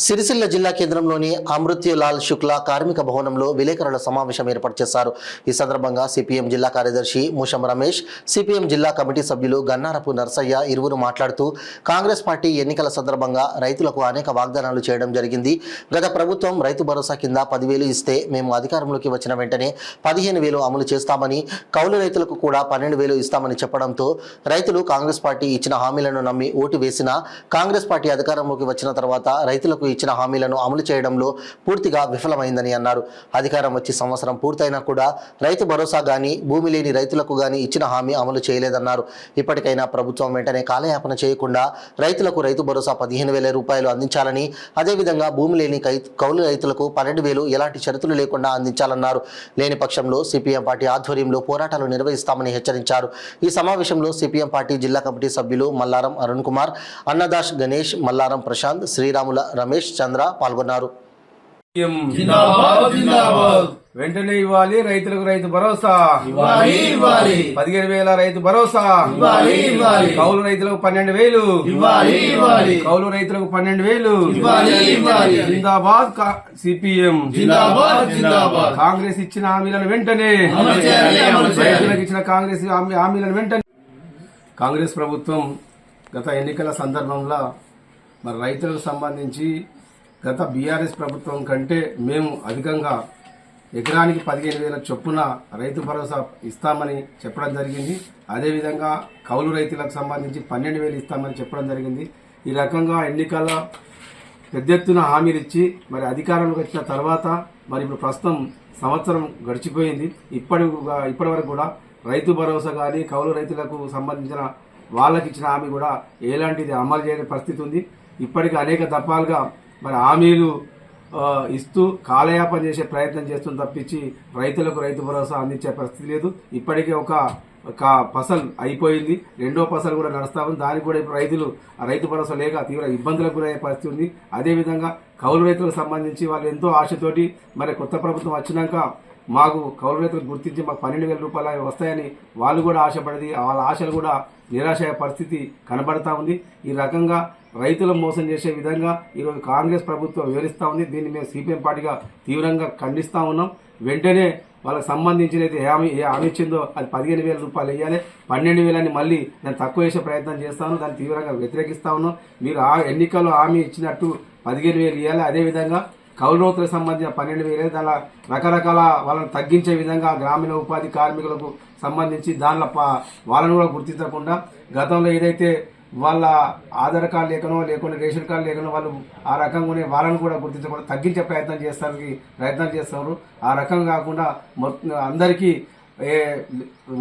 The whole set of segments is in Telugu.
సిరిసిల్ల జిల్లా కేంద్రంలోని అమృత్యులాల్ శుక్లా కార్మిక భవనంలో విలేకరుల సమావేశం ఏర్పాటు చేశారు. ఈ సందర్భంగా సిపిఎం జిల్లా కార్యదర్శి ముషం రమేష్, సిపిఎం జిల్లా కమిటీ సభ్యులు గన్నారపు నర్సయ్య ఇరువురు మాట్లాడుతూ కాంగ్రెస్ పార్టీ ఎన్నికల సందర్భంగా రైతులకు అనేక వాగ్దానాలు చేయడం జరిగింది. గత ప్రభుత్వం రైతు భరోసా కింద 10,000 ఇస్తే మేము అధికారంలోకి వచ్చిన వెంటనే 15,000 అమలు చేస్తామని, కౌలు రైతులకు కూడా 12,000 ఇస్తామని చెప్పడంతో రైతులు కాంగ్రెస్ పార్టీ ఇచ్చిన హామీలను నమ్మి ఓటు వేసినా కాంగ్రెస్ పార్టీ అధికారంలోకి వచ్చిన తర్వాత రైతులకు ఇచ్చిన హామీలను అమలు చేయడంలో పూర్తిగా విఫలమైందని అన్నారు. అధికారం వచ్చి సంవత్సరం పూర్తయినా కూడా రైతు భరోసా గాని, భూమి లేని రైతులకు గాని ఇచ్చిన హామీ అమలు చేయలేదన్నారు. ఇప్పటికైనా ప్రభుత్వం వెంటనే కాలయాపన చేయకుండా రైతులకు రైతు భరోసా 15,000 రూపాయలు అందించాలని, అదేవిధంగా భూమి లేని కౌలు రైతులకు 12,000 ఎలాంటి షరతులు లేకుండా అందించాలన్నారు. లేని పక్షంలో సిపిఎం పార్టీ ఆధ్వర్యంలో పోరాటాలు నిర్వహిస్తామని హెచ్చరించారు. ఈ సమావేశంలో సిపిఎం పార్టీ జిల్లా కమిటీ సభ్యులు మల్లారం అరుణ్ కుమార్, అన్నదాస్ గణేష్, మల్లారం ప్రశాంత్, శ్రీరాముల రమేష్ చంద్ర పాల్గొన్నారు. వెంటనే ఇవ్వాలి రైతులకు రైతు భరోసా, 15,000 రైతు భరోసా, కౌలు రైతులకు 12,000, కౌలు రైతులకు 12,000. జిందాబాద్ సిపిఎం, కాంగ్రెస్ ఇచ్చిన హామీలను వెంటనే, రైతులకు ఇచ్చిన కాంగ్రెస్ హామీలను వెంటనే. కాంగ్రెస్ ప్రభుత్వం గత ఎన్నికల సందర్భంలో మరి రైతులకు సంబంధించి గత బీఆర్ఎస్ ప్రభుత్వం కంటే మేము అధికంగా ఎకరానికి 15,000 చొప్పున రైతు భరోసా ఇస్తామని చెప్పడం జరిగింది. అదేవిధంగా కౌలు రైతులకు సంబంధించి 12,000 ఇస్తామని చెప్పడం జరిగింది. ఈ రకంగా ఎన్నికల పెద్ద ఎత్తున హామీలు ఇచ్చి మరి అధికారంలోకి వచ్చిన తర్వాత మరి ఇప్పుడు ప్రస్తుతం సంవత్సరం గడిచిపోయింది. ఇప్పటి వరకు కూడా రైతు భరోసా కానీ కౌలు రైతులకు సంబంధించిన వాళ్ళకి ఇచ్చిన హామీ కూడా ఎలాంటిది అమలు చేయని పరిస్థితి ఉంది. ఇప్పటికీ అనేక దఫాలుగా మరి హామీలు ఇస్తూ కాలయాపన చేసే ప్రయత్నం చేస్తుంది తప్పించి రైతులకు రైతు భరోసా అందించే పరిస్థితి లేదు. ఇప్పటికే ఒక ఫసల్ అయిపోయింది, రెండో ఫసల్ కూడా నడుస్తా ఉంది. దానికి కూడా ఇప్పుడు రైతులు రైతు భరోసా లేక తీవ్ర ఇబ్బందులకు గురయ్యే పరిస్థితి ఉంది. అదేవిధంగా కౌలు రైతులకు సంబంధించి వాళ్ళు ఎంతో ఆశతోటి మరి కొత్త ప్రభుత్వం వచ్చినాక మాకు కౌలు రైతులకు గుర్తించి మాకు 12,000 రూపాయలు వస్తాయని వాళ్ళు కూడా ఆశపడింది. వాళ్ళ ఆశలు కూడా నిరాశ పరిస్థితి కనబడతా ఉంది. ఈ రకంగా రైతులను మోసం చేసే విధంగా ఈరోజు కాంగ్రెస్ ప్రభుత్వం వివరిస్తూ ఉంది. దీన్ని మేము సిపిఎం పార్టీగా తీవ్రంగా ఖండిస్తూ ఉన్నాం. వెంటనే వాళ్ళకి సంబంధించిన ఏ హామీ ఇచ్చిందో అది 15,000 రూపాయలు వేయాలి. 12,000 మళ్ళీ దాన్ని తక్కువ చేసే ప్రయత్నం చేస్తాను. దాన్ని తీవ్రంగా వ్యతిరేకిస్తా ఉన్నాం. మీరు ఆ ఎన్నికల్లో హామీ ఇచ్చినట్టు 15,000 ఇవ్వాలి. అదేవిధంగా కౌలు రైతులకు సంబంధించిన 12,000 దానిలో రకరకాల వాళ్ళని తగ్గించే విధంగా గ్రామీణ ఉపాధి కార్మికులకు సంబంధించి దానిలో వాళ్ళను కూడా గుర్తించకుండా గతంలో ఏదైతే వాళ్ళ ఆధార్ కార్డు లేకనో లేకుండా రేషన్ కార్డు లేకనో వాళ్ళు ఆ రకంగానే వాళ్ళను కూడా గుర్తించకుండా తగ్గించే ప్రయత్నం చేస్తున్నారు. ఆ రకం కాకుండా మొత్తం అందరికీ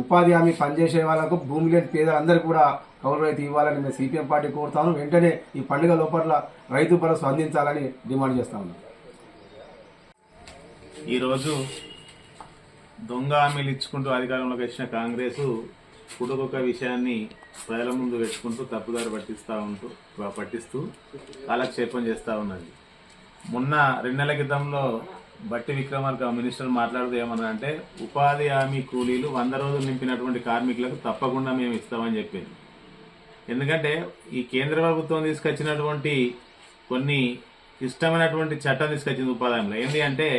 ఉపాధి హామీ పనిచేసే వాళ్ళకు భూమి లేని పేదలందరికీ కూడా కౌలు రైతు ఇవ్వాలని మేము సిపిఎం పార్టీ కోరుతాను. వెంటనే ఈ పండుగ లోపల రైతు భరోసా అందించాలని డిమాండ్ చేస్తా ఉన్నాం. ఈరోజు దొంగ హామీలు ఇచ్చుకుంటూ అధికారంలోకి వచ్చిన కాంగ్రెస్ పుట్టుకొక్క విషయాన్ని ప్రజల ముందు పెట్టుకుంటూ తప్పుదారి పట్టిస్తూ కాలక్షేపం చేస్తూ ఉన్నది. మొన్న 2 నెలల క్రితంలో బట్టి విక్రమార్క మినిస్టర్ మాట్లాడుతూ ఏమన్నా అంటే ఉపాధి హామీ కూలీలు 100 రోజులు నింపినటువంటి కార్మికులకు తప్పకుండా మేము ఇస్తామని చెప్పింది. ఎందుకంటే ఈ కేంద్ర ప్రభుత్వం తీసుకొచ్చినటువంటి కొన్ని ఇష్టమైనటువంటి చట్టం తీసుకొచ్చింది ఉపాధి హామీలో. ఏంటి అంటే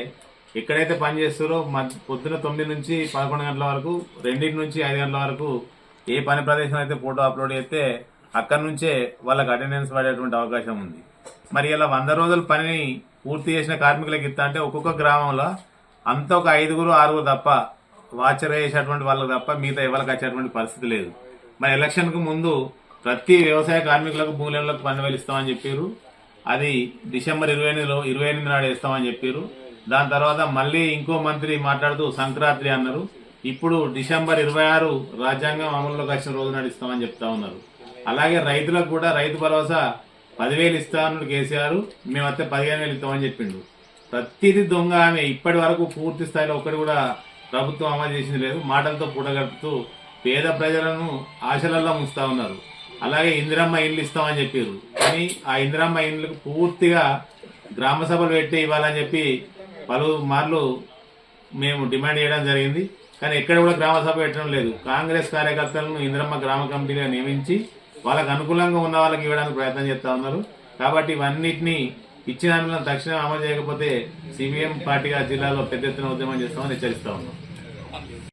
ఎక్కడైతే పని చేస్తారో పొద్దున 9 నుంచి 11 గంటల వరకు, 2 నుంచి 5 గంటల వరకు ఏ పని ప్రదేశం అయితే ఫోటో అప్లోడ్ చేస్తే అక్కడి నుంచే వాళ్ళకి అటెండెన్స్ పడేటువంటి అవకాశం ఉంది. మరి ఇలా 100 రోజుల పనిని పూర్తి చేసిన కార్మికులకు ఇస్తా అంటే ఒక్కొక్క గ్రామంలో అంత ఒక 5-6 తప్ప వాచర్ వేసేటువంటి వాళ్ళకి తప్ప మిగతా ఎవరికి వచ్చేటువంటి పరిస్థితి లేదు. మరి ఎలక్షన్కు ముందు ప్రతి వ్యవసాయ కార్మికులకు భూములకు 12,000 ఇస్తామని చెప్పారు. అది డిసెంబర్ 28 నాడు ఇస్తామని చెప్పారు. దాని తర్వాత మళ్ళీ ఇంకో మంత్రి మాట్లాడుతూ సంక్రాంతి అన్నారు. ఇప్పుడు డిసెంబర్ 26 రాజ్యాంగం అమలులోకి వచ్చిన రోజు నాడు ఇస్తామని చెప్తా ఉన్నారు. అలాగే రైతులకు కూడా రైతు భరోసా 10,000 ఇస్తామన్నాడు కేసీఆర్, మేమైతే 15,000 ఇస్తామని చెప్పిండు. ప్రతిదీ దొంగ ఆమె. ఇప్పటి వరకు పూర్తి స్థాయిలో ఒక్కటి కూడా ప్రభుత్వం అమలు చేసింది లేదు. మాటలతో పూటగడుపుతూ పేద ప్రజలను ఆశలల్లో ముంచుతా ఉన్నారు. అలాగే ఇందిరమ్మ ఇండ్లు ఇస్తామని చెప్పారు. కానీ ఆ ఇందిరమ్మ ఇండ్లకు పూర్తిగా గ్రామ సభలు పెట్టి ఇవ్వాలని చెప్పి పలుమార్లు మేము డిమాండ్ చేయడం జరిగింది. కానీ ఎక్కడ కూడా గ్రామ సభ పెట్టడం లేదు. కాంగ్రెస్ కార్యకర్తలను ఇందిరమ్మ గ్రామ కమిటీగా నియమించి వాళ్ళకు అనుకూలంగా ఉన్న వాళ్ళకి ఇవ్వడానికి ప్రయత్నం చేస్తా ఉన్నారు. కాబట్టి ఇవన్నిటినీ ఇచ్చిన హామీలను తక్షణం అమలు చేయకపోతే సిపిఎం పార్టీగా జిల్లాలో పెద్ద ఎత్తున ఉద్యమం చేస్తామని హెచ్చరిస్తా ఉన్నాం.